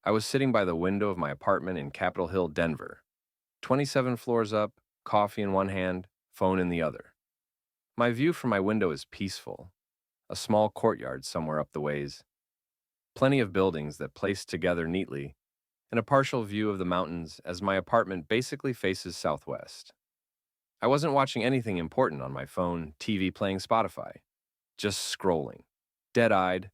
I was sitting by the window of my apartment in Capitol Hill, Denver, 27 floors up, coffee in one hand, phone in the other. My view from my window is peaceful, a small courtyard somewhere up the ways, plenty of buildings that place together neatly, and a partial view of the mountains as my apartment basically faces southwest. I wasn't watching anything important on my phone, TV playing Spotify, just scrolling, dead eyed.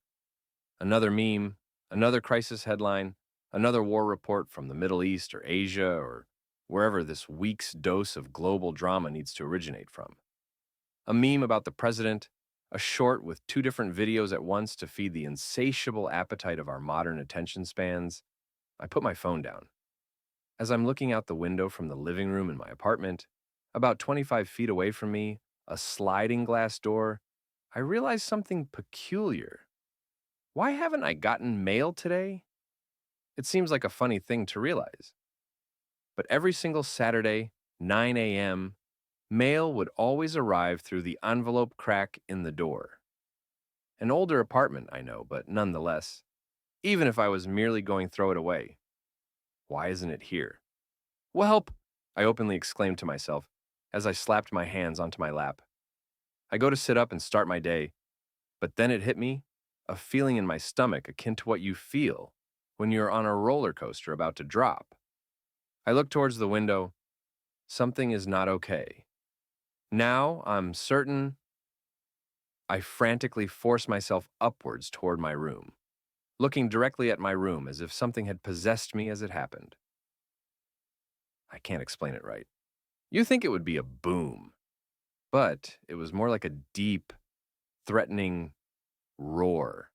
Another meme, another crisis headline, another war report from the Middle East or Asia or wherever this week's dose of global drama needs to originate from. A meme about the president, a short with two different videos at once to feed the insatiable appetite of our modern attention spans. I put my phone down. As I'm looking out the window from the living room in my apartment, about 25 feet away from me, a sliding glass door, I realize something peculiar. Why haven't I gotten mail today? It seems like a funny thing to realize. But every single Saturday, 9 a.m., mail would always arrive through the envelope crack in the door. An older apartment, I know, but nonetheless, even if I was merely going to throw it away, why isn't it here? Well, help! I openly exclaimed to myself as I slapped my hands onto my lap. I go to sit up and start my day, but then it hit me, a feeling in my stomach akin to what you feel when you're on a roller coaster about to drop. I look towards the window. Something is not okay. Now I'm certain. I frantically force myself upwards toward my room, looking directly at my room as if something had possessed me as it happened. I can't explain it right. You think it would be a boom, but it was more like a deep, threatening roar,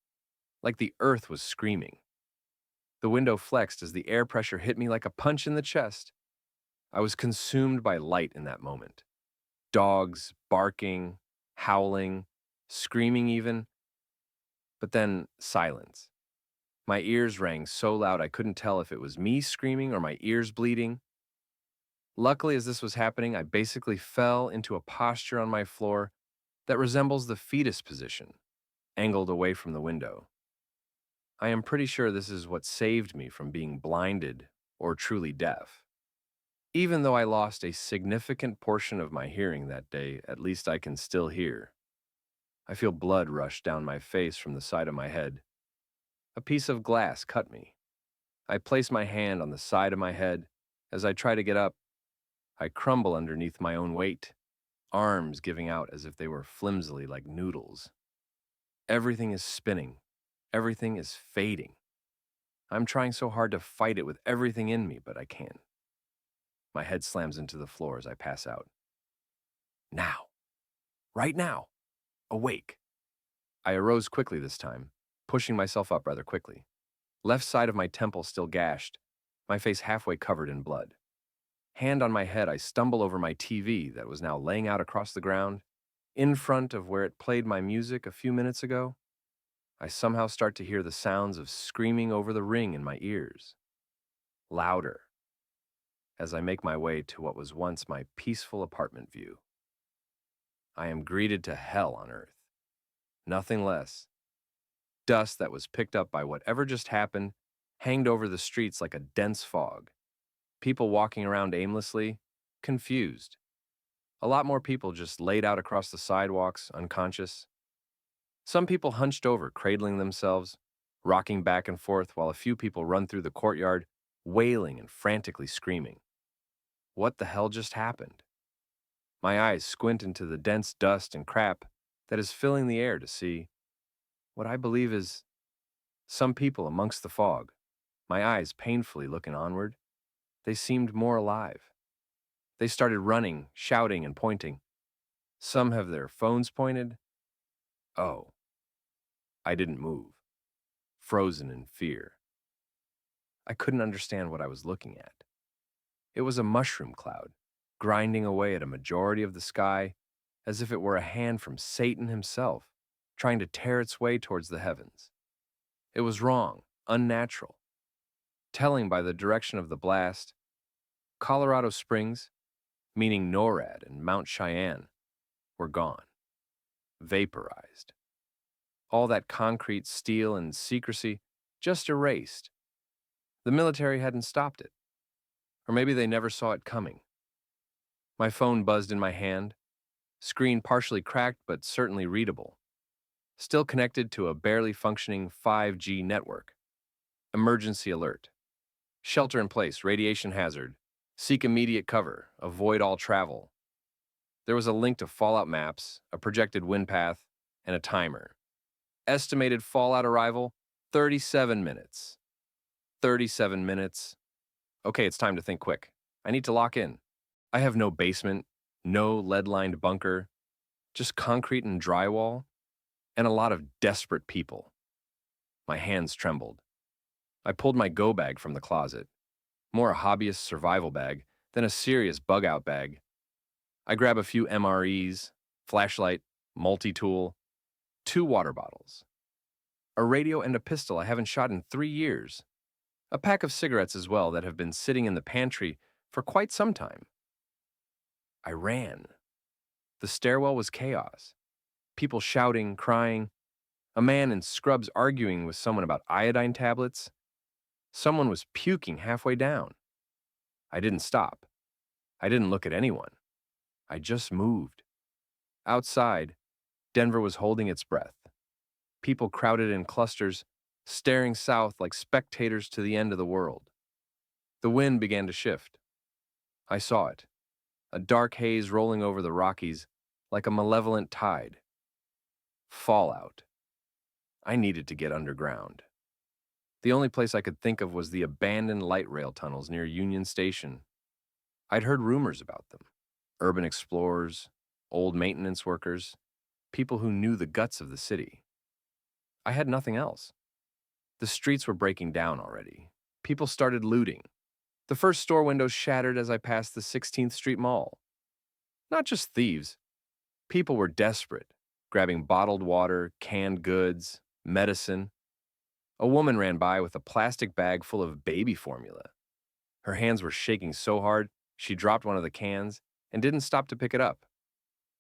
like the earth was screaming. The window flexed as the air pressure hit me like a punch in the chest. I was consumed by light in that moment. Dogs barking, howling, screaming even, but then silence. My ears rang so loud I couldn't tell if it was me screaming or my ears bleeding. Luckily, as this was happening, I basically fell into a posture on my floor that resembles the fetus position, angled away from the window. I am pretty sure this is what saved me from being blinded or truly deaf. Even though I lost a significant portion of my hearing that day, at least I can still hear. I feel blood rush down my face from the side of my head. A piece of glass cut me. I place my hand on the side of my head. As I try to get up, I crumble underneath my own weight, arms giving out as if they were flimsily like noodles. Everything is spinning. Everything is fading. I'm trying so hard to fight it with everything in me, but I can't. My head slams into the floor as I pass out. Now. Right now. Awake. I arose quickly this time, pushing myself up rather quickly. Left side of my temple still gashed, my face halfway covered in blood. Hand on my head, I stumble over my TV that was now laying out across the ground, in front of where it played my music a few minutes ago. I somehow start to hear the sounds of screaming over the ring in my ears. Louder, as I make my way to what was once my peaceful apartment view. I am greeted to hell on earth. Nothing less. Dust that was picked up by whatever just happened hanged over the streets like a dense fog. People walking around aimlessly, confused. A lot more people just laid out across the sidewalks, unconscious. Some people hunched over, cradling themselves, rocking back and forth, while a few people run through the courtyard, wailing and frantically screaming. What the hell just happened? My eyes squint into the dense dust and crap that is filling the air to see what I believe is some people amongst the fog. My eyes painfully looking onward. They seemed more alive. They started running, shouting, and pointing. Some have their phones pointed. Oh, I didn't move, frozen in fear. I couldn't understand what I was looking at. It was a mushroom cloud, grinding away at a majority of the sky as if it were a hand from Satan himself, trying to tear its way towards the heavens. It was wrong, unnatural. Telling by the direction of the blast, Colorado Springs, meaning NORAD and Mount Cheyenne, were gone, vaporized. All that concrete, steel, and secrecy just erased. The military hadn't stopped it, or maybe they never saw it coming. My phone buzzed in my hand, screen partially cracked but certainly readable, still connected to a barely functioning 5G network. Emergency alert. Shelter in place, radiation hazard. Seek immediate cover, avoid all travel. There was a link to fallout maps, a projected wind path, and a timer. Estimated fallout arrival, 37 minutes. 37 minutes. Okay, it's time to think quick. I need to lock in. I have no basement, no lead-lined bunker, just concrete and drywall, and a lot of desperate people. My hands trembled. I pulled my go bag from the closet, more a hobbyist survival bag than a serious bug-out bag. I grab a few MREs, flashlight, multi-tool, 2 water bottles, a radio and a pistol I haven't shot in 3 years, a pack of cigarettes as well that have been sitting in the pantry for quite some time. I ran. The stairwell was chaos. People shouting, crying, a man in scrubs arguing with someone about iodine tablets. Someone was puking halfway down. I didn't stop. I didn't look at anyone. I just moved. Outside, Denver was holding its breath. People crowded in clusters, staring south like spectators to the end of the world. The wind began to shift. I saw it, a dark haze rolling over the Rockies like a malevolent tide. Fallout. I needed to get underground. The only place I could think of was the abandoned light rail tunnels near Union Station. I'd heard rumors about them. Urban explorers, old maintenance workers, people who knew the guts of the city. I had nothing else. The streets were breaking down already. People started looting. The first store windows shattered as I passed the 16th Street Mall. Not just thieves. People were desperate, grabbing bottled water, canned goods, medicine. A woman ran by with a plastic bag full of baby formula. Her hands were shaking so hard, she dropped one of the cans and didn't stop to pick it up.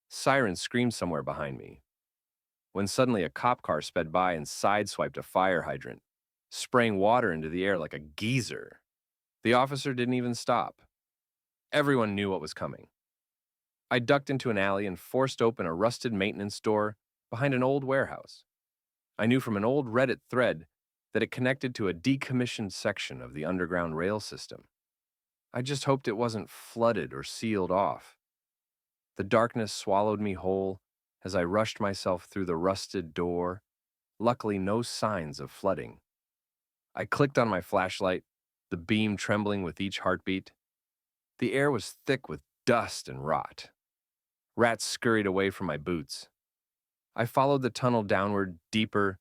Sirens screamed somewhere behind me, when suddenly a cop car sped by and sideswiped a fire hydrant, spraying water into the air like a geyser. The officer didn't even stop. Everyone knew what was coming. I ducked into an alley and forced open a rusted maintenance door behind an old warehouse. I knew from an old Reddit thread that it connected to a decommissioned section of the underground rail system. I just hoped it wasn't flooded or sealed off. The darkness swallowed me whole as I rushed myself through the rusted door, luckily no signs of flooding. I clicked on my flashlight, the beam trembling with each heartbeat. The air was thick with dust and rot. Rats scurried away from my boots. I followed the tunnel downward, deeper,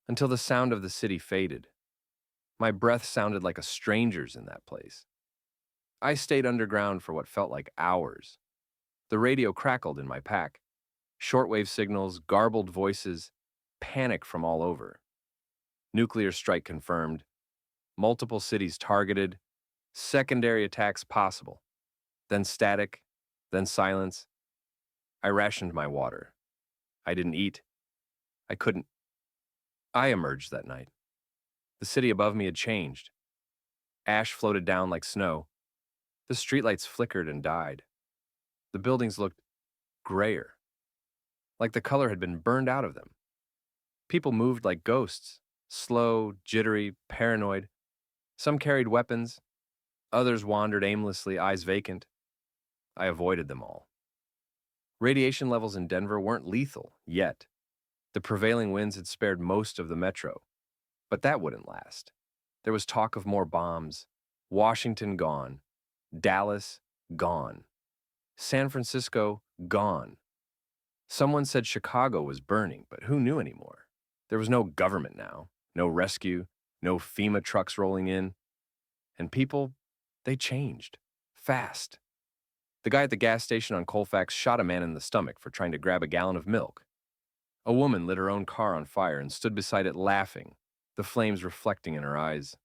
until the sound of the city faded. My breath sounded like a stranger's in that place. I stayed underground for what felt like hours. The radio crackled in my pack. Shortwave signals, garbled voices, panic from all over. Nuclear strike confirmed. Multiple cities targeted. Secondary attacks possible. Then static. Then silence. I rationed my water. I didn't eat. I couldn't. I emerged that night. The city above me had changed. Ash floated down like snow. The streetlights flickered and died. The buildings looked grayer, like the color had been burned out of them. People moved like ghosts, slow, jittery, paranoid. Some carried weapons. Others wandered aimlessly, eyes vacant. I avoided them all. Radiation levels in Denver weren't lethal, yet. The prevailing winds had spared most of the metro. But that wouldn't last. There was talk of more bombs. Washington gone. Dallas gone. San Francisco gone. Someone said Chicago was burning, but who knew anymore? There was no government now, no rescue, no FEMA trucks rolling in. And people, they changed. Fast. The guy at the gas station on Colfax shot a man in the stomach for trying to grab a gallon of milk. A woman lit her own car on fire and stood beside it laughing, the flames reflecting in her eyes.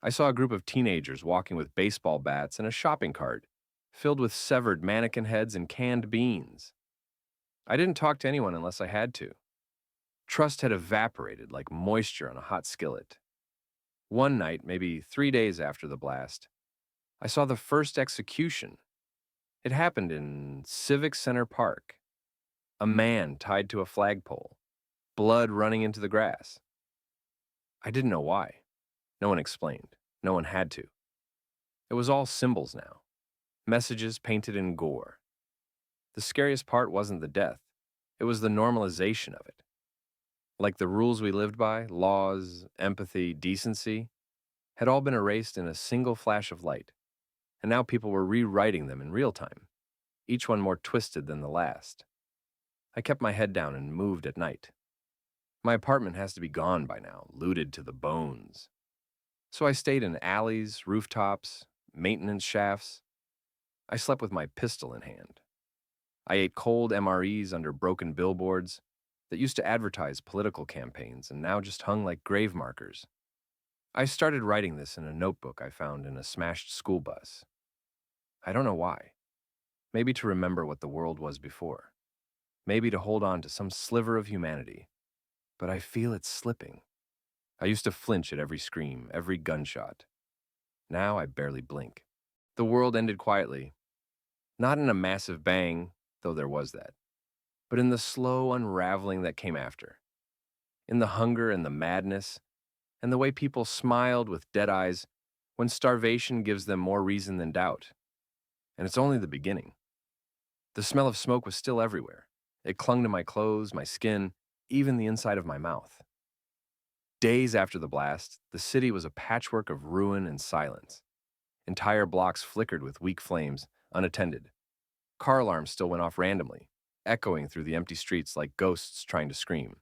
I saw a group of teenagers walking with baseball bats and a shopping cart filled with severed mannequin heads and canned beans. I didn't talk to anyone unless I had to. Trust had evaporated like moisture on a hot skillet. One night, maybe 3 days after the blast, I saw the first execution. It happened in Civic Center Park. A man tied to a flagpole, blood running into the grass. I didn't know why. No one explained. No one had to. It was all symbols now, messages painted in gore. The scariest part wasn't the death, it was the normalization of it. Like the rules we lived by, laws, empathy, decency, had all been erased in a single flash of light, and now people were rewriting them in real time, each one more twisted than the last. I kept my head down and moved at night. My apartment has to be gone by now, looted to the bones. So I stayed in alleys, rooftops, maintenance shafts. I slept with my pistol in hand. I ate cold MREs under broken billboards that used to advertise political campaigns and now just hung like grave markers. I started writing this in a notebook I found in a smashed school bus. I don't know why. Maybe to remember what the world was before. Maybe to hold on to some sliver of humanity. But I feel it slipping. I used to flinch at every scream, every gunshot. Now I barely blink. The world ended quietly. Not in a massive bang, though there was that, but in the slow unraveling that came after. In the hunger and the madness, and the way people smiled with dead eyes when starvation gives them more reason than doubt. And it's only the beginning. The smell of smoke was still everywhere. It clung to my clothes, my skin, even the inside of my mouth. Days after the blast, the city was a patchwork of ruin and silence. Entire blocks flickered with weak flames, unattended. Car alarms still went off randomly, echoing through the empty streets like ghosts trying to scream.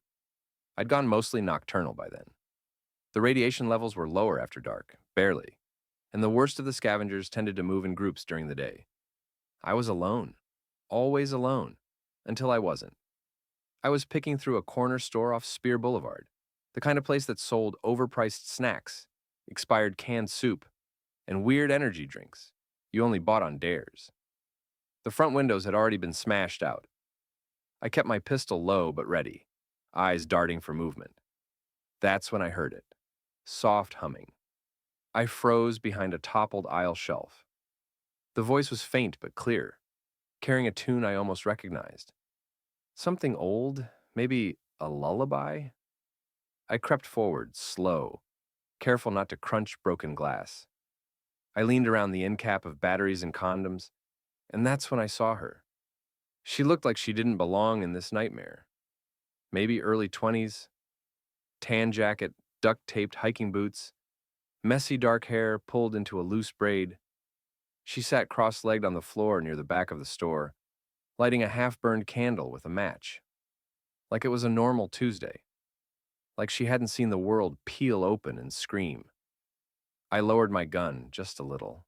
I'd gone mostly nocturnal by then. The radiation levels were lower after dark, barely, and the worst of the scavengers tended to move in groups during the day. I was alone, always alone, until I wasn't. I was picking through a corner store off Spear Boulevard, the kind of place that sold overpriced snacks, expired canned soup, and weird energy drinks you only bought on dares. The front windows had already been smashed out. I kept my pistol low but ready, eyes darting for movement. That's when I heard it. Soft humming. I froze behind a toppled aisle shelf. The voice was faint but clear, carrying a tune I almost recognized. Something old, maybe a lullaby? I crept forward, slow, careful not to crunch broken glass. I leaned around the end cap of batteries and condoms, and that's when I saw her. She looked like she didn't belong in this nightmare. Maybe early 20s, tan jacket, duct-taped hiking boots, messy dark hair pulled into a loose braid. She sat cross-legged on the floor near the back of the store, lighting a half-burned candle with a match. Like it was a normal Tuesday. Like she hadn't seen the world peel open and scream. I lowered my gun just a little.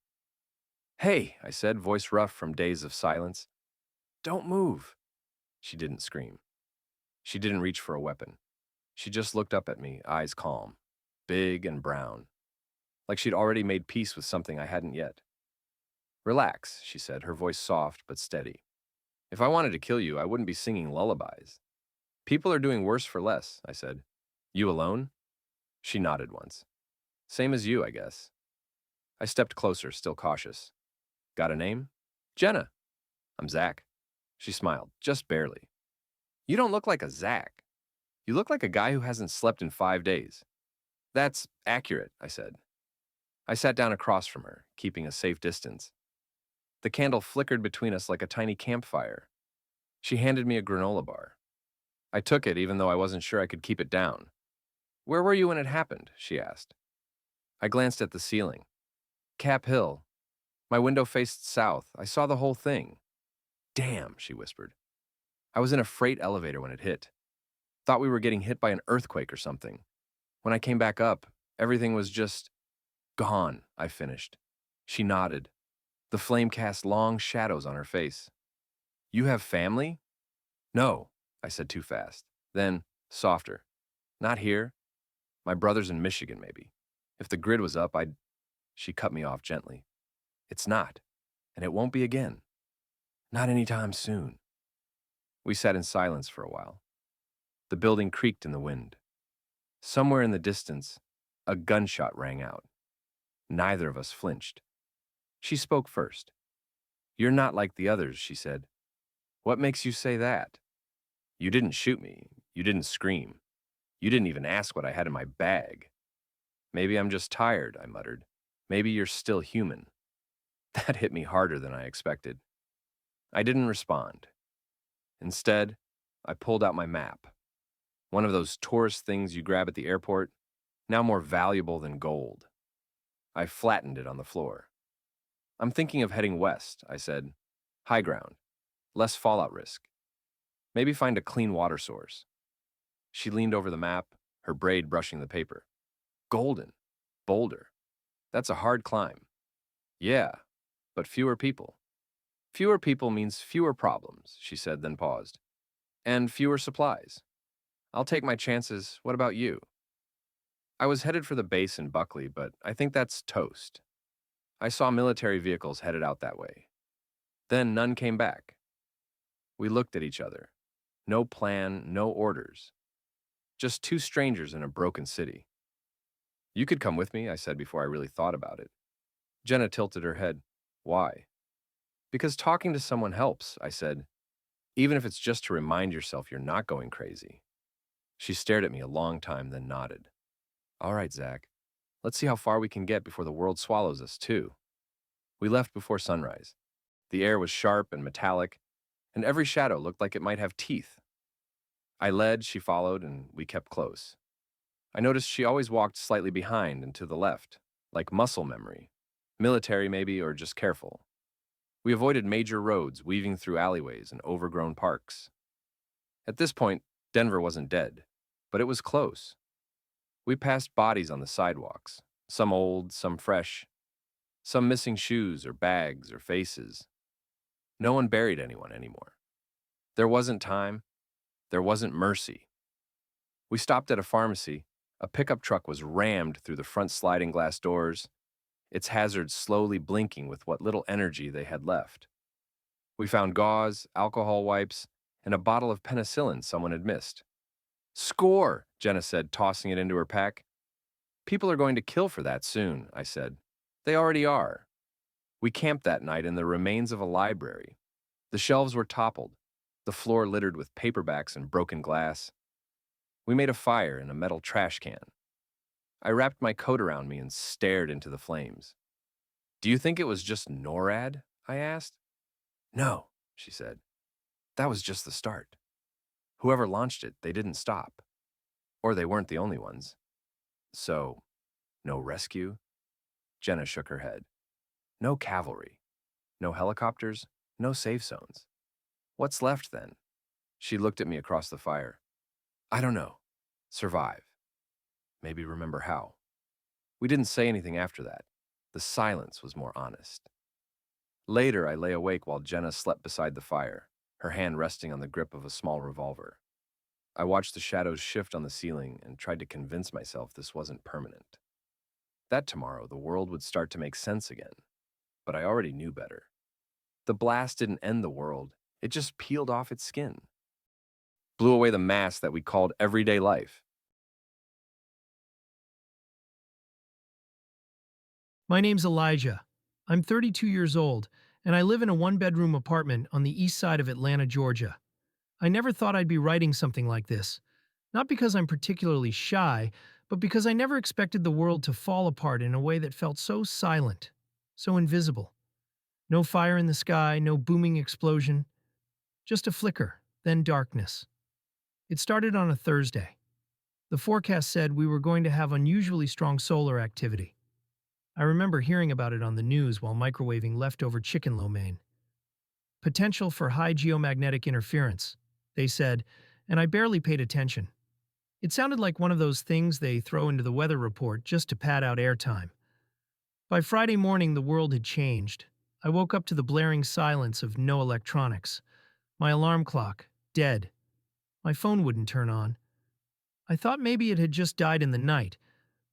"Hey," I said, voice rough from days of silence. "Don't move." She didn't scream. She didn't reach for a weapon. She just looked up at me, eyes calm, big and brown, like she'd already made peace with something I hadn't yet. "Relax," she said, her voice soft but steady. "If I wanted to kill you, I wouldn't be singing lullabies. People are doing worse for less," I said. "You alone?" She nodded once. "Same as you, I guess." I stepped closer, still cautious. "Got a name?" "Jenna." "I'm Zach." She smiled, just barely. "You don't look like a Zach. You look like a guy who hasn't slept in 5 days." "That's accurate," I said. I sat down across from her, keeping a safe distance. The candle flickered between us like a tiny campfire. She handed me a granola bar. I took it even though I wasn't sure I could keep it down. "Where were you when it happened?" she asked. I glanced at the ceiling. Cap Hill. My window faced south. I saw the whole thing. "Damn," she whispered. "I was in a freight elevator when it hit. Thought we were getting hit by an earthquake or something. When I came back up, everything was just gone," I finished. She nodded. The flame cast long shadows on her face. "You have family?" "No," I said too fast. Then, softer. "Not here. My brother's in Michigan, maybe. If the grid was up, I'd—" She cut me off gently. "It's not, and it won't be again. Not anytime soon." We sat in silence for a while. The building creaked in the wind. Somewhere in the distance, A gunshot rang out. Neither of us flinched. She spoke first. "You're not like the others," she said. "What makes you say that? You didn't shoot me. You didn't scream. You didn't even ask what I had in my bag." "Maybe I'm just tired," I muttered. "Maybe you're still human." That hit me harder than I expected. I didn't respond. Instead, I pulled out my map. One of those tourist things you grab at the airport, now more valuable than gold. I flattened it on the floor. "I'm thinking of heading west," I said. "High ground. Less fallout risk. Maybe find a clean water source." She leaned over the map, her braid brushing the paper. "Golden. Boulder. That's a hard climb." "Yeah, but fewer people." "Fewer people means fewer problems," she said, then paused. "And fewer supplies. I'll take my chances. What about you?" I was headed for the base in Buckley, but I think that's toast. I saw military vehicles headed out that way. Then none came back. We looked at each other. No plan, no orders. Just two strangers in a broken city. "You could come with me," I said before I really thought about it. Jenna tilted her head. "Why?" "Because talking to someone helps," I said, "even if it's just to remind yourself you're not going crazy." She stared at me a long time, then nodded. "All right, Zach. Let's see how far we can get before the world swallows us, too." We left before sunrise. The air was sharp and metallic, and every shadow looked like it might have teeth. I led, she followed, and we kept close. I noticed she always walked slightly behind and to the left, like muscle memory. Military, maybe, or just careful. We avoided major roads, weaving through alleyways and overgrown parks. At this point, Denver wasn't dead, but it was close. We passed bodies on the sidewalks, some old, some fresh, some missing shoes or bags or faces. No one buried anyone anymore. There wasn't time. There wasn't mercy. We stopped at a pharmacy. A pickup truck was rammed through the front sliding glass doors, its hazards slowly blinking with what little energy they had left. We found gauze, alcohol wipes, and a bottle of penicillin someone had missed. "Score," Jenna said, tossing it into her pack. "People are going to kill for that soon," I said. "They already are." We camped that night in the remains of a library. The shelves were toppled, the floor littered with paperbacks and broken glass. We made a fire in a metal trash can. I wrapped my coat around me and stared into the flames. "Do you think it was just NORAD?" I asked. "No," she said. "That was just the start. Whoever launched it, they didn't stop. Or they weren't the only ones. So, no rescue?" Jenna shook her head. "No cavalry. No helicopters. No safe zones. What's left then?" She looked at me across the fire. "I don't know. Survive. Maybe remember how." We didn't say anything after that. The silence was more honest. Later, I lay awake while Jenna slept beside the fire, her hand resting on the grip of a small revolver. I watched the shadows shift on the ceiling and tried to convince myself this wasn't permanent. That tomorrow, the world would start to make sense again. But I already knew better. The blast didn't end the world. It just peeled off its skin. Blew away the mask that we called everyday life. My name's Elijah. I'm 32 years old, and I live in a one-bedroom apartment on the east side of Atlanta, Georgia. I never thought I'd be writing something like this. Not because I'm particularly shy, but because I never expected the world to fall apart in a way that felt so silent, so invisible. No fire in the sky, no booming explosion. Just a flicker, then darkness. It started on a Thursday. The forecast said we were going to have unusually strong solar activity. I remember hearing about it on the news while microwaving leftover chicken lo mein. Potential for high geomagnetic interference, they said, and I barely paid attention. It sounded like one of those things they throw into the weather report just to pad out airtime. By Friday morning, the world had changed. I woke up to the blaring silence of no electronics. My alarm clock, dead. My phone wouldn't turn on. I thought maybe it had just died in the night,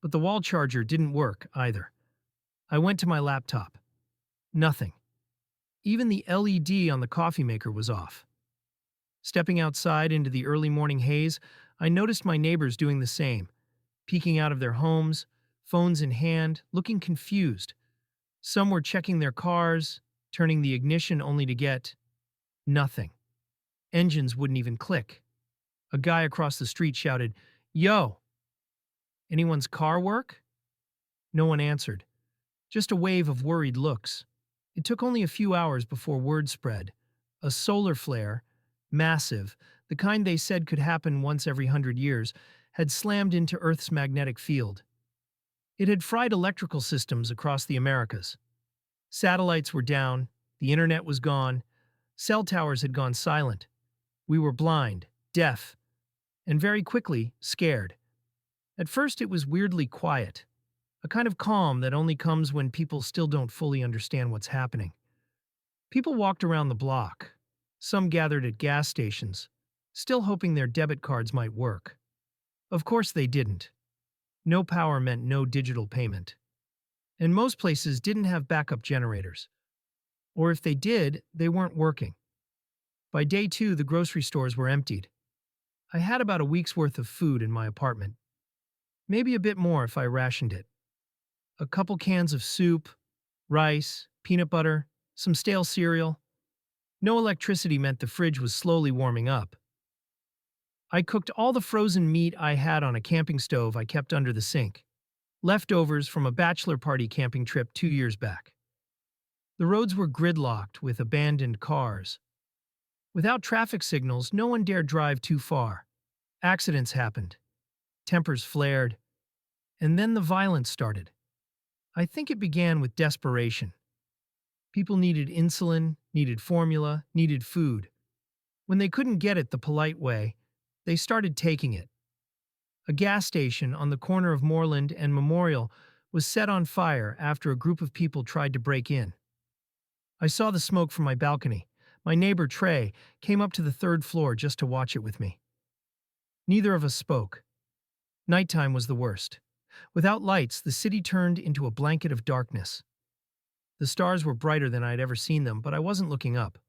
but the wall charger didn't work either. I went to my laptop. Nothing. Even the LED on the coffee maker was off. Stepping outside into the early morning haze, I noticed my neighbors doing the same, peeking out of their homes, phones in hand, looking confused. Some were checking their cars, turning the ignition only to get nothing. Engines wouldn't even click. A guy across the street shouted, "Yo, anyone's car work?" No one answered. Just a wave of worried looks. It took only a few hours before word spread. A solar flare, massive, the kind they said could happen once every 100 years, had slammed into Earth's magnetic field. It had fried electrical systems across the Americas. Satellites were down, the internet was gone, cell towers had gone silent. We were blind, deaf, and very quickly scared. At first it was weirdly quiet, a kind of calm that only comes when people still don't fully understand what's happening. People walked around the block. Some gathered at gas stations, still hoping their debit cards might work. Of course they didn't. No power meant no digital payment. And most places didn't have backup generators. Or if they did, they weren't working. By day 2, the grocery stores were emptied. I had about a week's worth of food in my apartment. Maybe a bit more if I rationed it. A couple cans of soup, rice, peanut butter, some stale cereal. No electricity meant the fridge was slowly warming up. I cooked all the frozen meat I had on a camping stove I kept under the sink. Leftovers from a bachelor party camping trip 2 years back. The roads were gridlocked with abandoned cars. Without traffic signals, no one dared drive too far. Accidents happened. Tempers flared. And then the violence started. I think it began with desperation. People needed insulin, needed formula, needed food. When they couldn't get it the polite way, they started taking it. A gas station on the corner of Moreland and Memorial was set on fire after a group of people tried to break in. I saw the smoke from my balcony. My neighbor, Trey, came up to the 3rd floor just to watch it with me. Neither of us spoke. Nighttime was the worst. Without lights, the city turned into a blanket of darkness. The stars were brighter than I'd ever seen them, but I wasn't looking up.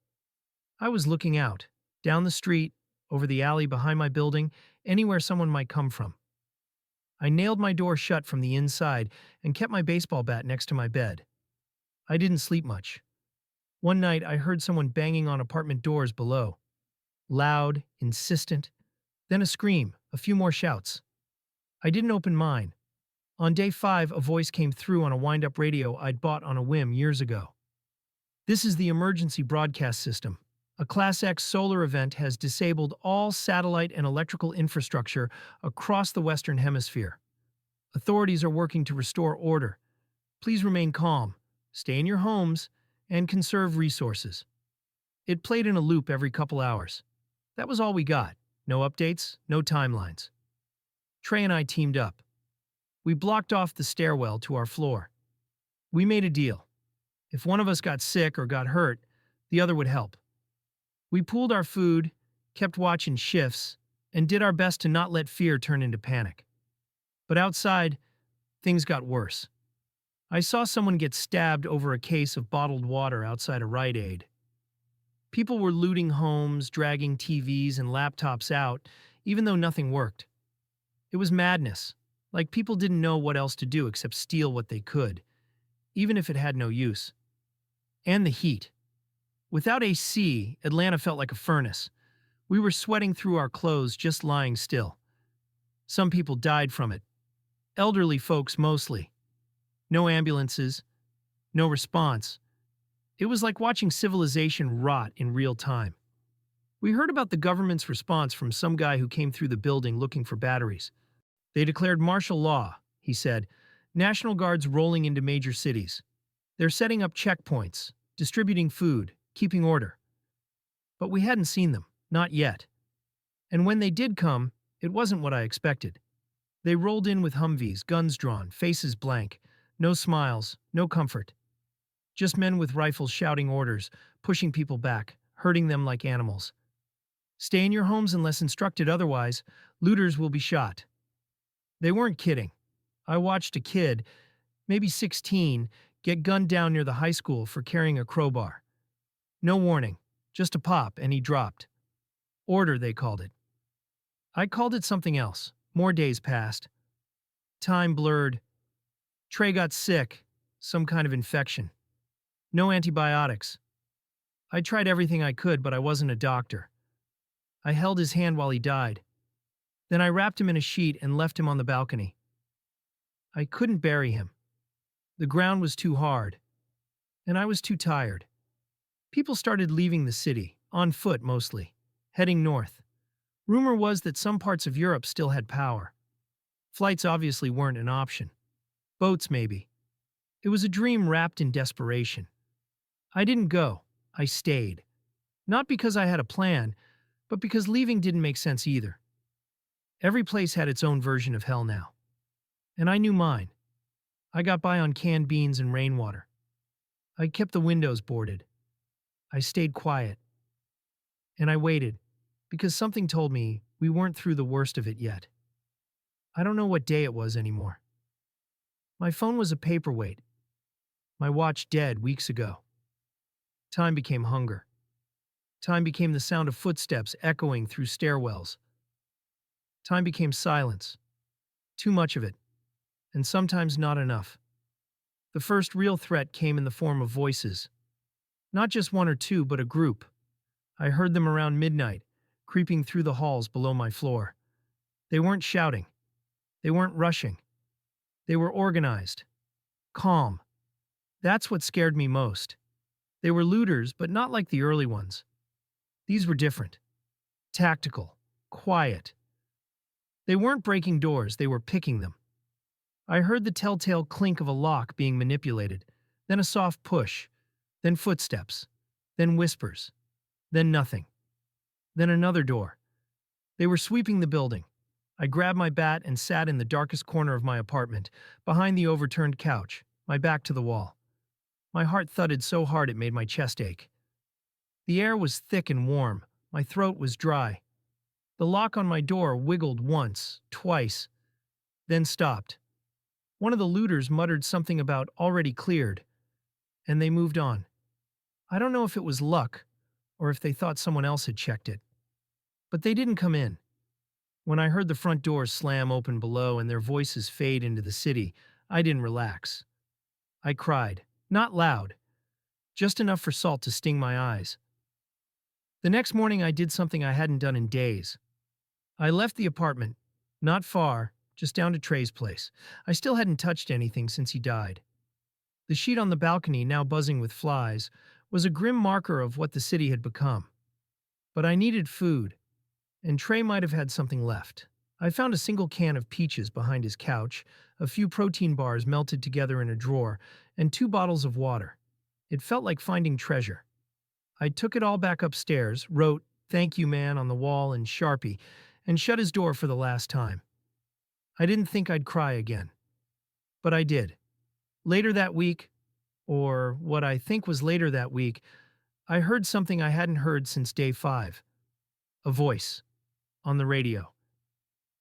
I was looking out, down the street, over the alley behind my building, anywhere someone might come from. I nailed my door shut from the inside and kept my baseball bat next to my bed. I didn't sleep much. One night, I heard someone banging on apartment doors below. Loud, insistent. Then a scream, a few more shouts. I didn't open mine. On day 5, a voice came through on a wind-up radio I'd bought on a whim years ago. "This is the emergency broadcast system. A Class X solar event has disabled all satellite and electrical infrastructure across the Western Hemisphere. Authorities are working to restore order. Please remain calm, stay in your homes, and conserve resources." It played in a loop every couple hours. That was all we got. No updates, no timelines. Trey and I teamed up. We blocked off the stairwell to our floor. We made a deal. If one of us got sick or got hurt, the other would help. We pooled our food, kept watch in shifts, and did our best to not let fear turn into panic. But outside, things got worse. I saw someone get stabbed over a case of bottled water outside a Rite Aid. People were looting homes, dragging TVs and laptops out, even though nothing worked. It was madness, like people didn't know what else to do except steal what they could, even if it had no use. And the heat. Without AC, Atlanta felt like a furnace. We were sweating through our clothes just lying still. Some people died from it. Elderly folks mostly. No ambulances. No response. It was like watching civilization rot in real time. We heard about the government's response from some guy who came through the building looking for batteries. They declared martial law, he said. National Guards rolling into major cities. They're setting up checkpoints, distributing food, keeping order. But we hadn't seen them, not yet. And when they did come, it wasn't what I expected. They rolled in with Humvees, guns drawn, faces blank, no smiles, no comfort. Just men with rifles shouting orders, pushing people back, hurting them like animals. Stay in your homes unless instructed otherwise, looters will be shot. They weren't kidding. I watched a kid, maybe 16, get gunned down near the high school for carrying a crowbar. No warning, just a pop, and he dropped. Order, they called it. I called it something else. More days passed. Time blurred. Trey got sick, some kind of infection. No antibiotics. I tried everything I could, but I wasn't a doctor. I held his hand while he died. Then I wrapped him in a sheet and left him on the balcony. I couldn't bury him. The ground was too hard, and I was too tired. People started leaving the city, on foot mostly, heading north. Rumor was that some parts of Europe still had power. Flights obviously weren't an option. Boats, maybe. It was a dream wrapped in desperation. I didn't go. I stayed. Not because I had a plan, but because leaving didn't make sense either. Every place had its own version of hell now. And I knew mine. I got by on canned beans and rainwater. I kept the windows boarded. I stayed quiet. And I waited, because something told me we weren't through the worst of it yet. I don't know what day it was anymore. My phone was a paperweight. My watch dead weeks ago. Time became hunger. Time became the sound of footsteps echoing through stairwells. Time became silence. Too much of it. And sometimes not enough. The first real threat came in the form of voices. Not just one or two, but a group. I heard them around midnight, creeping through the halls below my floor. They weren't shouting. They weren't rushing. They were organized. Calm. That's what scared me most. They were looters, but not like the early ones. These were different. Tactical. Quiet. They weren't breaking doors, they were picking them. I heard the telltale clink of a lock being manipulated, then a soft push, then footsteps, then whispers, then nothing, then another door. They were sweeping the building. I grabbed my bat and sat in the darkest corner of my apartment, behind the overturned couch, my back to the wall. My heart thudded so hard it made my chest ache. The air was thick and warm, my throat was dry. The lock on my door wiggled once, twice, then stopped. One of the looters muttered something about already cleared, and they moved on. I don't know if it was luck, or if they thought someone else had checked it. But they didn't come in. When I heard the front doors slam open below and their voices fade into the city, I didn't relax. I cried, not loud, just enough for salt to sting my eyes. The next morning I did something I hadn't done in days. I left the apartment, not far, just down to Trey's place. I still hadn't touched anything since he died. The sheet on the balcony, now buzzing with flies, was a grim marker of what the city had become. But I needed food, and Trey might have had something left. I found a single can of peaches behind his couch, a few protein bars melted together in a drawer, and 2 bottles of water. It felt like finding treasure. I took it all back upstairs, wrote, "Thank you, man," on the wall in Sharpie, and shut his door for the last time. I didn't think I'd cry again. But I did. Later that week, or what I think was later that week, I heard something I hadn't heard since day 5. A voice. On the radio.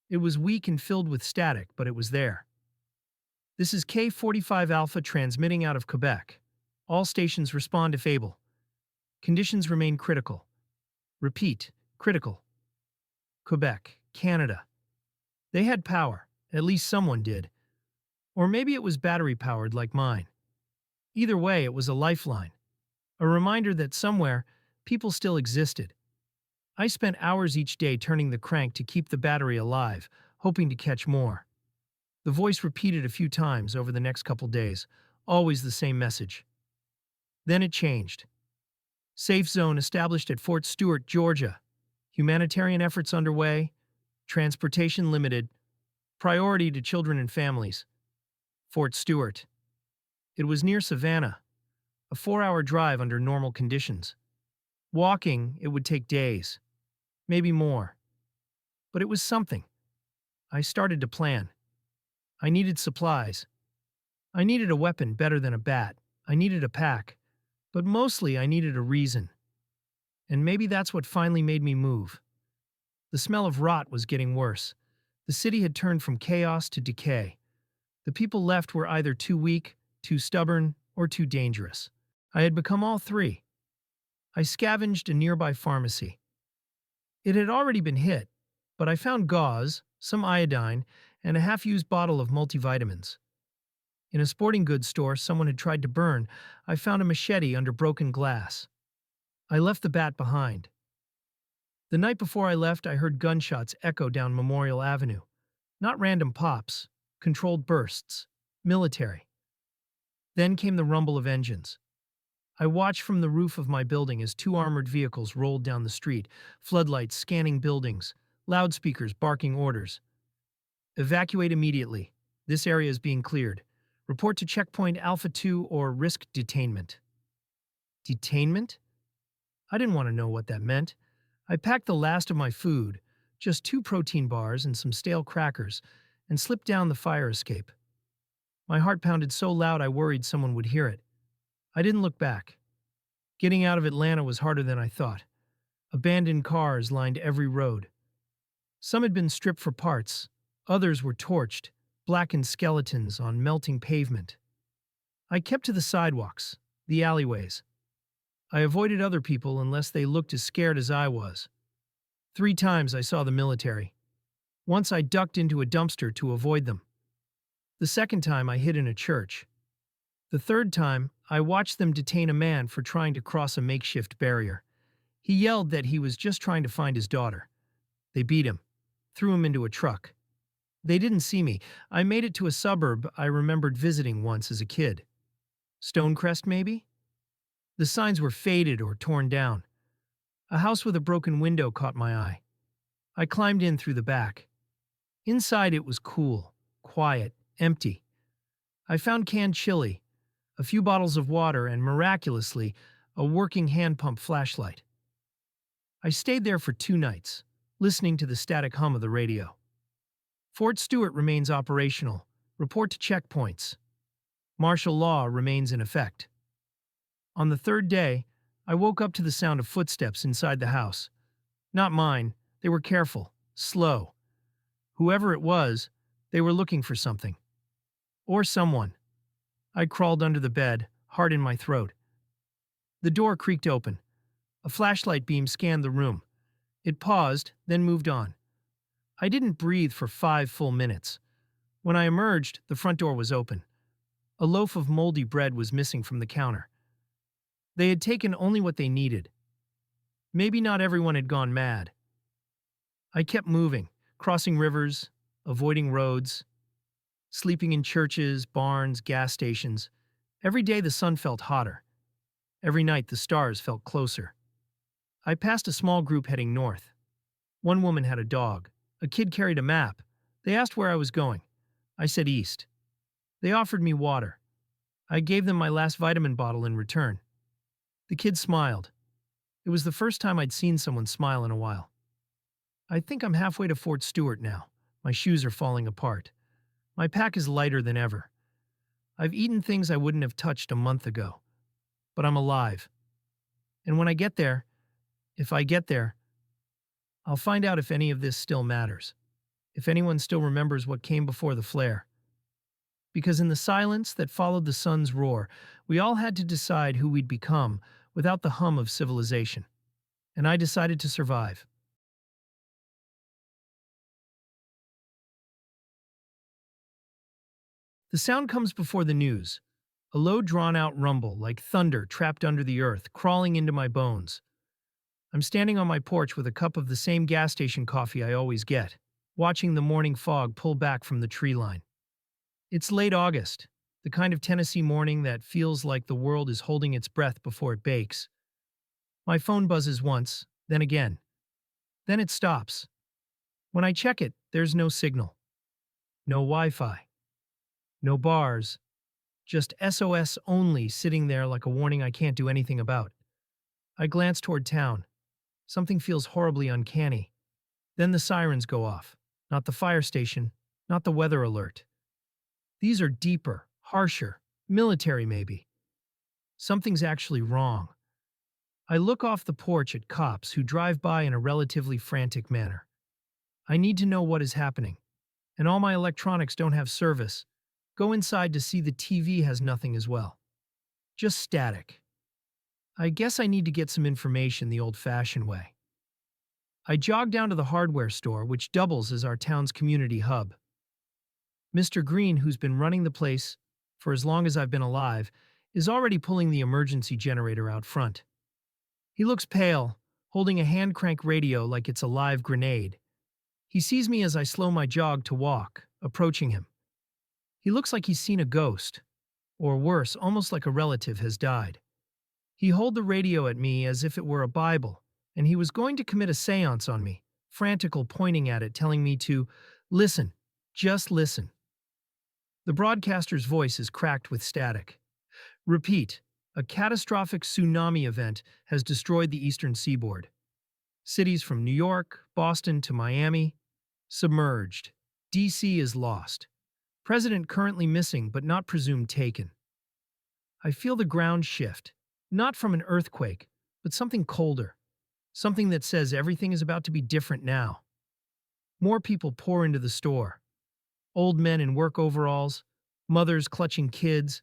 It was weak and filled with static, but it was there. "This is K45 Alpha transmitting out of Quebec. All stations respond if able. Conditions remain critical. Repeat, critical. Quebec, Canada." They had power, at least someone did. Or maybe it was battery-powered like mine. Either way, it was a lifeline. A reminder that somewhere, people still existed. I spent hours each day turning the crank to keep the battery alive, hoping to catch more. The voice repeated a few times over the next couple days, always the same message. Then it changed. Safe zone established at Fort Stewart, Georgia. Humanitarian efforts underway. Transportation limited. Priority to children and families. Fort Stewart. It was near Savannah, a 4-hour drive under normal conditions. Walking, it would take days, maybe more. But it was something. I started to plan. I needed supplies. I needed a weapon better than a bat. I needed a pack. But mostly I needed a reason. And maybe that's what finally made me move. The smell of rot was getting worse. The city had turned from chaos to decay. The people left were either too weak, too stubborn, or too dangerous. I had become all 3. I scavenged a nearby pharmacy. It had already been hit, but I found gauze, some iodine, and a half-used bottle of multivitamins. In a sporting goods store someone had tried to burn, I found a machete under broken glass. I left the bat behind. The night before I left, I heard gunshots echo down Memorial Avenue. Not random pops, controlled bursts. Military. Then came the rumble of engines. I watched from the roof of my building as two armored vehicles rolled down the street, floodlights scanning buildings, loudspeakers barking orders. Evacuate immediately. This area is being cleared. Report to Checkpoint Alpha 2 or risk detainment. Detainment? I didn't want to know what that meant. I packed the last of my food, just 2 protein bars and some stale crackers, and slipped down the fire escape. My heart pounded so loud I worried someone would hear it. I didn't look back. Getting out of Atlanta was harder than I thought. Abandoned cars lined every road. Some had been stripped for parts, others were torched, blackened skeletons on melting pavement. I kept to the sidewalks, the alleyways. I avoided other people unless they looked as scared as I was. 3 times I saw the military. Once I ducked into a dumpster to avoid them. The second time I hid in a church. The third time, I watched them detain a man for trying to cross a makeshift barrier. He yelled that he was just trying to find his daughter. They beat him, threw him into a truck. They didn't see me. I made it to a suburb I remembered visiting once as a kid. Stonecrest, maybe? The signs were faded or torn down. A house with a broken window caught my eye. I climbed in through the back. Inside it was cool, quiet, empty. I found canned chili, a few bottles of water, and miraculously, a working hand pump flashlight. I stayed there for 2 nights, listening to the static hum of the radio. Fort Stewart remains operational. Report to checkpoints. Martial law remains in effect. On the 3rd day, I woke up to the sound of footsteps inside the house. Not mine. They were careful, slow. Whoever it was, they were looking for something. Or someone. I crawled under the bed, heart in my throat. The door creaked open. A flashlight beam scanned the room. It paused, then moved on. I didn't breathe for 5 full minutes. When I emerged, the front door was open. A loaf of moldy bread was missing from the counter. They had taken only what they needed. Maybe not everyone had gone mad. I kept moving, crossing rivers, avoiding roads, sleeping in churches, barns, gas stations. Every day the sun felt hotter. Every night the stars felt closer. I passed a small group heading north. One woman had a dog. A kid carried a map. They asked where I was going. I said east. They offered me water. I gave them my last vitamin bottle in return. The kid smiled. It was the first time I'd seen someone smile in a while. I think I'm halfway to Fort Stewart now. My shoes are falling apart. My pack is lighter than ever. I've eaten things I wouldn't have touched a month ago. But I'm alive. And when I get there, if I get there, I'll find out if any of this still matters. If anyone still remembers what came before the flare. Because in the silence that followed the sun's roar, we all had to decide who we'd become without the hum of civilization. And I decided to survive. The sound comes before the news, a low drawn-out rumble like thunder trapped under the earth, crawling into my bones. I'm standing on my porch with a cup of the same gas station coffee I always get, watching the morning fog pull back from the tree line. It's late August, the kind of Tennessee morning that feels like the world is holding its breath before it bakes. My phone buzzes once, then again. Then it stops. When I check it, there's no signal. No Wi-Fi. No bars. Just SOS only sitting there like a warning I can't do anything about. I glance toward town. Something feels horribly uncanny. Then the sirens go off. Not the fire station, not the weather alert. These are deeper, harsher, military maybe. Something's actually wrong. I look off the porch at cops who drive by in a relatively frantic manner. I need to know what is happening. And all my electronics don't have service. Go inside to see the TV has nothing as well. Just static. I guess I need to get some information the old-fashioned way. I jog down to the hardware store, which doubles as our town's community hub. Mr. Green, who's been running the place for as long as I've been alive, is already pulling the emergency generator out front. He looks pale, holding a hand crank radio like it's a live grenade. He sees me as I slow my jog to walk, approaching him. He looks like he's seen a ghost, or worse, almost like a relative has died. He held the radio at me as if it were a Bible, and he was going to commit a seance on me, frantical pointing at it, telling me to listen, just listen. The broadcaster's voice is cracked with static. Repeat, a catastrophic tsunami event has destroyed the eastern seaboard. Cities from New York, Boston to Miami, submerged. D.C. is lost. President currently missing but not presumed taken. I feel the ground shift, not from an earthquake, but something colder. Something that says everything is about to be different now. More people pour into the store. Old men in work overalls, mothers clutching kids,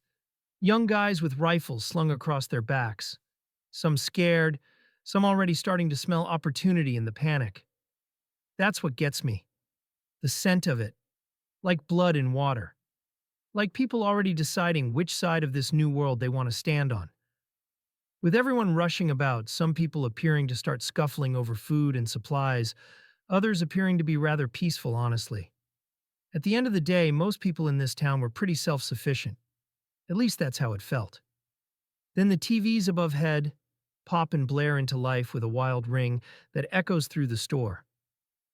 young guys with rifles slung across their backs. Some scared, some already starting to smell opportunity in the panic. That's what gets me. The scent of it, like blood in water. Like people already deciding which side of this new world they want to stand on. With everyone rushing about, some people appearing to start scuffling over food and supplies, others appearing to be rather peaceful, honestly. At the end of the day, most people in this town were pretty self-sufficient. At least that's how it felt. Then the TVs above head pop and blare into life with a wild ring that echoes through the store.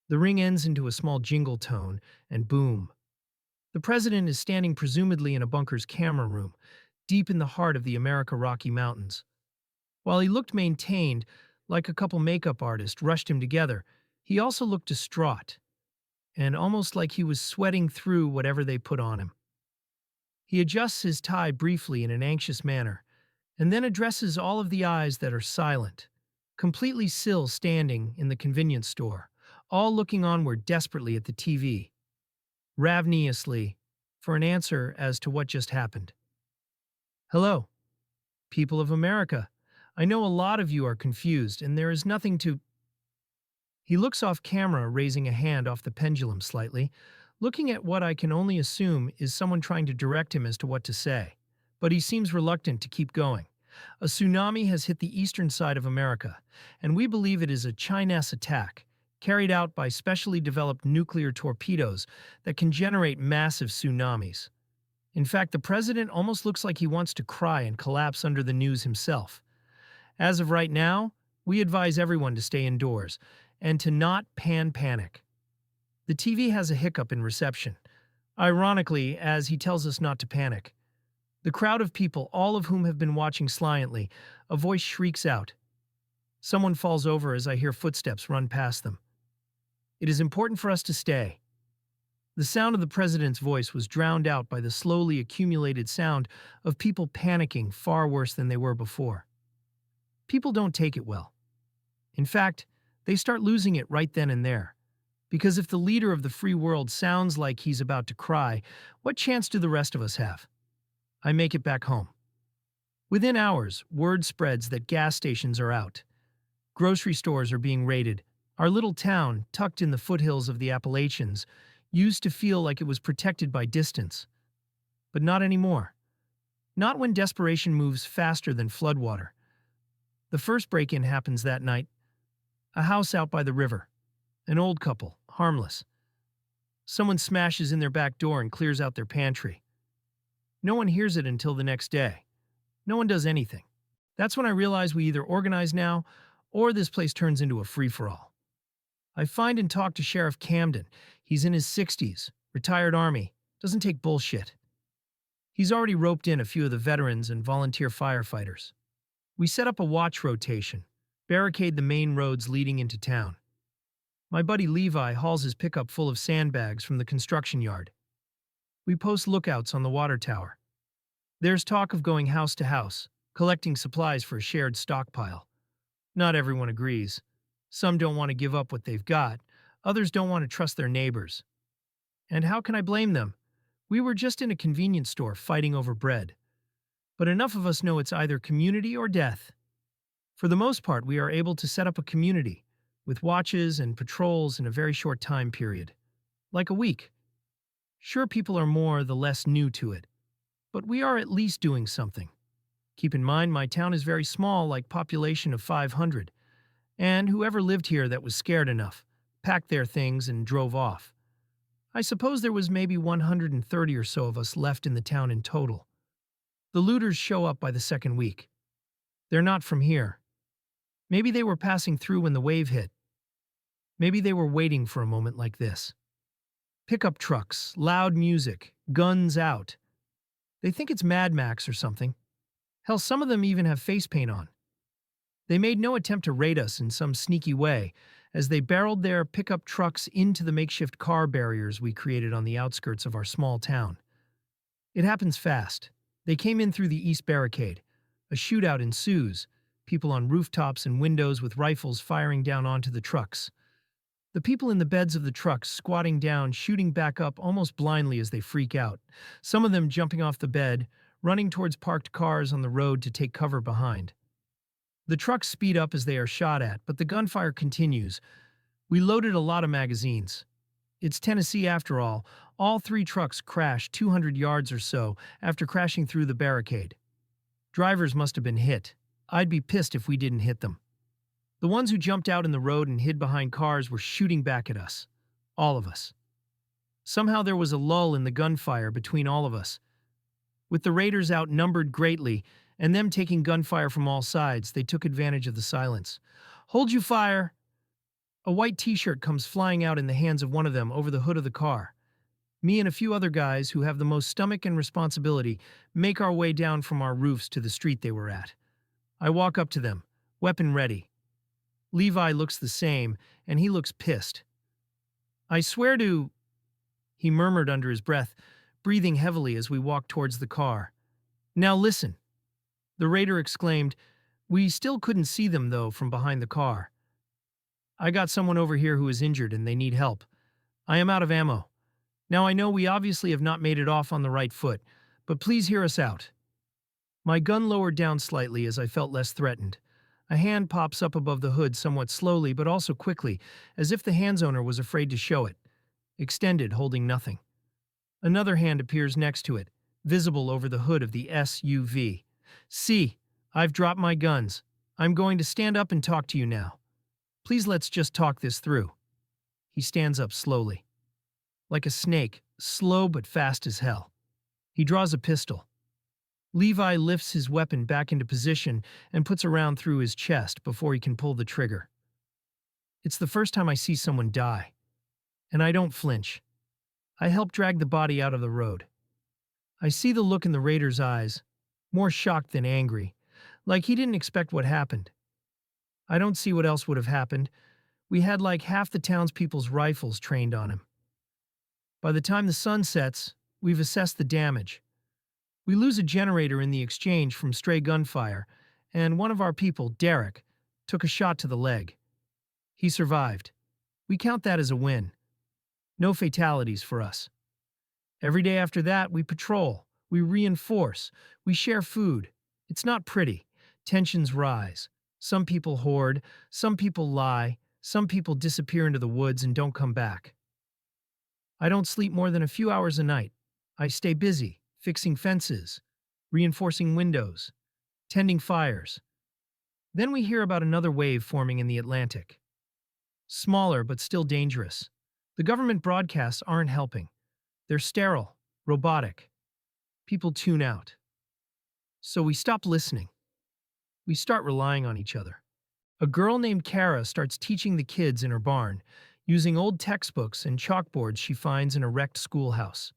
The ring ends into a small jingle tone, and boom. The president is standing presumably in a bunker's camera room, deep in the heart of the America Rocky Mountains. While he looked maintained, like a couple makeup artists rushed him together, he also looked distraught, and almost like he was sweating through whatever they put on him. He adjusts his tie briefly in an anxious manner, and then addresses all of the eyes that are silent, completely still standing in the convenience store, all looking onward desperately at the TV, ravenously, for an answer as to what just happened. Hello, people of America. I know a lot of you are confused, and there is nothing to... He looks off camera, raising a hand off the pendulum slightly, looking at what I can only assume is someone trying to direct him as to what to say. But he seems reluctant to keep going. A tsunami has hit the eastern side of America, and we believe it is a Chinese attack, carried out by specially developed nuclear torpedoes that can generate massive tsunamis. In fact, the president almost looks like he wants to cry and collapse under the news himself. As of right now, we advise everyone to stay indoors and to not panic. The TV has a hiccup in reception, ironically, as he tells us not to panic. The crowd of people, all of whom have been watching silently, a voice shrieks out. Someone falls over as I hear footsteps run past them. It is important for us to stay. The sound of the president's voice was drowned out by the slowly accumulated sound of people panicking far worse than they were before. People don't take it well. In fact, they start losing it right then and there. Because if the leader of the free world sounds like he's about to cry, what chance do the rest of us have? I make it back home. Within hours, word spreads that gas stations are out. Grocery stores are being raided. Our little town, tucked in the foothills of the Appalachians, used to feel like it was protected by distance. But not anymore. Not when desperation moves faster than floodwater. The first break-in happens that night. A house out by the river. An old couple, harmless. Someone smashes in their back door and clears out their pantry. No one hears it until the next day. No one does anything. That's when I realize we either organize now, or this place turns into a free-for-all. I find and talk to Sheriff Camden. He's in his 60s, retired Army, doesn't take bullshit. He's already roped in a few of the veterans and volunteer firefighters. We set up a watch rotation, barricade the main roads leading into town. My buddy Levi hauls his pickup full of sandbags from the construction yard. We post lookouts on the water tower. There's talk of going house to house, collecting supplies for a shared stockpile. Not everyone agrees. Some don't want to give up what they've got, others don't want to trust their neighbors. And how can I blame them? We were just in a convenience store fighting over bread. But enough of us know it's either community or death. For the most part, we are able to set up a community, with watches and patrols in a very short time period. Like a week. Sure, people are more or less new to it. but we are at least doing something. Keep in mind, my town is very small, like population of 500, and whoever lived here that was scared enough packed their things and drove off. I suppose there was maybe 130 or so of us left in the town in total. The looters show up by the second week. They're not from here. Maybe they were passing through when the wave hit. Maybe they were waiting for a moment like this. Pickup trucks, loud music, guns out. They think it's Mad Max or something. Hell, some of them even have face paint on. They made no attempt to raid us in some sneaky way, as they barreled their pickup trucks into the makeshift car barriers we created on the outskirts of our small town. It happens fast. They came in through the east barricade. A shootout ensues, people on rooftops and windows with rifles firing down onto the trucks. The people in the beds of the trucks squatting down, shooting back up almost blindly as they freak out, some of them jumping off the bed, running towards parked cars on the road to take cover behind. The trucks speed up as they are shot at, but the gunfire continues. We loaded a lot of magazines. It's Tennessee after all. All three trucks crashed 200 yards or so after crashing through the barricade. Drivers must have been hit. I'd be pissed if we didn't hit them. The ones who jumped out in the road and hid behind cars were shooting back at us. All of us. Somehow there was a lull in the gunfire between all of us. With the raiders outnumbered greatly, and them taking gunfire from all sides, they took advantage of the silence. "Hold you fire!" A white t-shirt comes flying out in the hands of one of them over the hood of the car. Me and a few other guys who have the most stomach and responsibility make our way down from our roofs to the street they were at. I walk up to them, weapon ready. Levi looks the same, and he looks pissed. "I swear to," he murmured under his breath, breathing heavily as we walked towards the car. "Now listen," the raider exclaimed. We still couldn't see them, though, from behind the car. "I got someone over here who is injured and they need help. I am out of ammo. Now I know we obviously have not made it off on the right foot, but please hear us out." My gun lowered down slightly as I felt less threatened. A hand pops up above the hood somewhat slowly but also quickly, as if the hand's owner was afraid to show it. Extended, holding nothing. Another hand appears next to it, visible over the hood of the SUV. "See, I've dropped my guns. I'm going to stand up and talk to you now. Please let's just talk this through." He stands up slowly. Like a snake, slow but fast as hell. He draws a pistol. Levi lifts his weapon back into position and puts a round through his chest before he can pull the trigger. It's the first time I see someone die. And I don't flinch. I help drag the body out of the road. I see the look in the raider's eyes, more shocked than angry, like he didn't expect what happened. I don't see what else would have happened. We had like half the townspeople's rifles trained on him. By the time the sun sets, we've assessed the damage. We lose a generator in the exchange from stray gunfire, and one of our people, Derek, took a shot to the leg. He survived. We count that as a win. No fatalities for us. Every day after that, we patrol, we reinforce, we share food. It's not pretty. Tensions rise. Some people hoard, some people lie, some people disappear into the woods and don't come back. I don't sleep more than a few hours a night. I stay busy, fixing fences, reinforcing windows, tending fires. Then we hear about another wave forming in the Atlantic. Smaller but still dangerous. The government broadcasts aren't helping. They're sterile, robotic. People tune out. So we stop listening. We start relying on each other. A girl named Kara starts teaching the kids in her barn, using old textbooks and chalkboards she finds in a wrecked schoolhouse.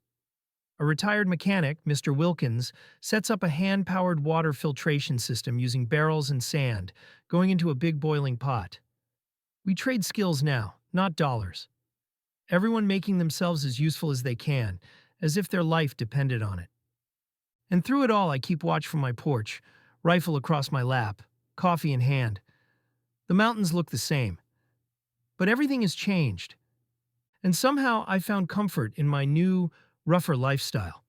A retired mechanic, Mr. Wilkins, sets up a hand-powered water filtration system using barrels and sand, going into a big boiling pot. We trade skills now, not dollars. Everyone making themselves as useful as they can, as if their life depended on it. And through it all, I keep watch from my porch, rifle across my lap, coffee in hand. The mountains look the same. But everything has changed. And somehow I found comfort in my new, rougher lifestyle.